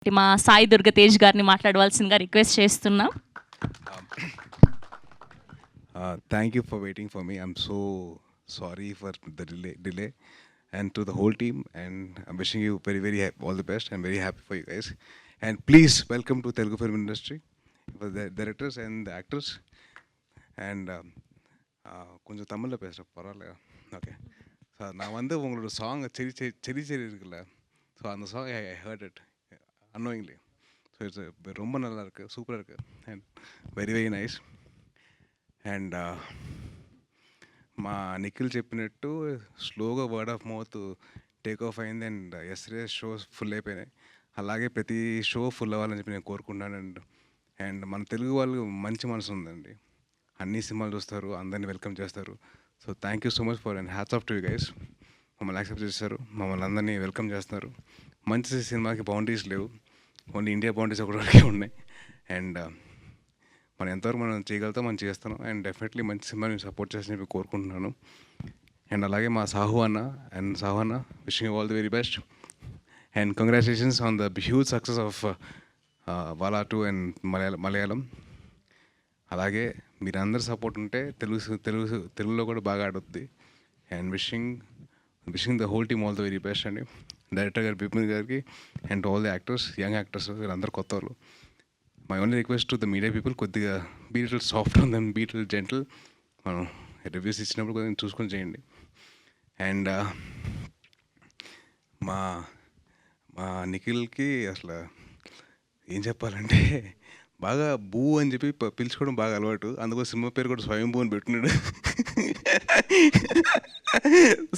మా సాయి దుర్గ తేజ్ గారిని మాట్లాడవలసిందిగా రిక్వెస్ట్ చేస్తున్నాం. Thank you for waiting for me. I'm so sorry for the delay, and to the whole team. And I'm wishing you very all the best. I'm very happy for you guys. And please welcome to Telugu film industry, for the directors and the actors. And கொஞ்சம் தமிழில் பேசுகிறேன் பரவாயில்ல. Okay sir, நான் வந்து உங்களோட song செரி செரி செரி இருக்குல்ல, ஸோ அந்த song I heard it annoyingly. So it's ரொம்ப நல்லா இருக்குது, சூப்பராக இருக்குது, அண்ட் వెరీ నైస్. అండ్ మా నిఖిల్ చెప్పినట్టు స్లోగా word of mouth take off అయింది. అండ్ ఎస్రే షోస్ ఫుల్ అయిపోయినాయి. అలాగే ప్రతి షో ఫుల్ అవ్వాలని చెప్పి నేను కోరుకుంటున్నాను. అండ్ మన తెలుగు వాళ్ళు మంచి మనసు ఉందండి, అన్ని సినిమాలు చూస్తారు, అందరినీ వెల్కమ్ చేస్తారు. So thank you so much for and hats off to you guys. మమ్మల్ని యాక్సెప్ట్ చేస్తారు, మమ్మల్ని అందరినీ వెల్కమ్ చేస్తున్నారు. మంచి సినిమాకి బౌండరీస్ లేవు, ఓన్లీ ఇండియా బౌండరీస్ ఒకటికే ఉన్నాయి. అండ్ మనం ఎంతవరకు మనం చేయగలుగుతాం మనం చేస్తాను. అండ్ డెఫినెట్లీ మంచి సినిమాని సపోర్ట్ చేసి చెప్పి కోరుకుంటున్నాను. అండ్ అలాగే మా సాహు అన్న wishing you all the very best. And congratulations on the huge success of Vaazha 2 and Malayalam. అలాగే మీరందరూ సపోర్ట్ ఉంటే తెలుగులో కూడా బాగా ఆడుద్ది. And wishing the whole team all the very best అండి. డైరెక్టర్ గారు బిపిన్ గారికి and all the actors, young actors, వీళ్ళందరూ కొత్త వాళ్ళు. My only request to the media people, కొద్దిగా be little soft on them, be little gentle. మనం reviews ఇచ్చినప్పుడు కొద్దిగా చూసుకొని చేయండి. అండ్ మా నిఖిల్కి అసలు ఏం చెప్పాలంటే బాగా బూ అని చెప్పి పిలుచుకోవడం బాగా అలవాటు. అందుకో సినిమా పేరు కూడా స్వయంభూ అని పెట్టుకున్నాడు.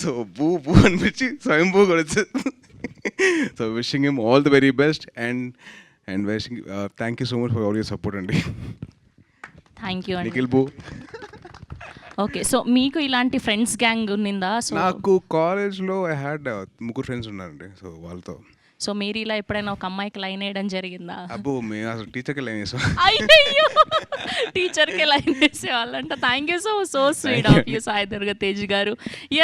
సో బూ అనిపించి స్వయంభూ కూడా వచ్చేది. So wishing him all the very best. And wishing thank you so much for all your support అండి. థ్యాంక్ యూ అండి. నిఖిల్ బూ. ఓకే, సో మీకు ఇలాంటి ఫ్రెండ్స్ గ్యాంగ్ ఉన్నిందా? సో నాకు కాలేజ్లో ఐ హ్యాడ్ 3 ఫ్రెండ్స్ ఉన్నారండి. సో వాళ్ళతో సో మీరు ఇలా ఎప్పుడైనా ఒక అమ్మాయికి లైన్ వేయడం జరిగిందా? అబ్బో, మేము అసలు టీచర్కి లైన్ చేసాం. అయ్యో, టీచర్కి లైన్ వేసేవాళ్ళంట. Thank you so sweet of you Sai Durga Tej గారు.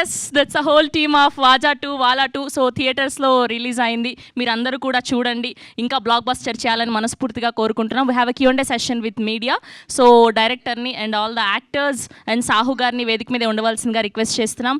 Yes, that's a whole team of Vaazha 2 Vaazha 2. So థియేటర్స్లో రిలీజ్ అయింది, మీరు అందరూ కూడా చూడండి. ఇంకా బ్లాక్ బస్టర్ చేయాలని మనస్ఫూర్తిగా కోరుకుంటున్నాం. We have a Q&A session with media. So డైరెక్టర్ని and all the actors and Sahu గారిని వేదిక మీద ఉండవలసిందిగా రిక్వెస్ట్ చేస్తున్నాం.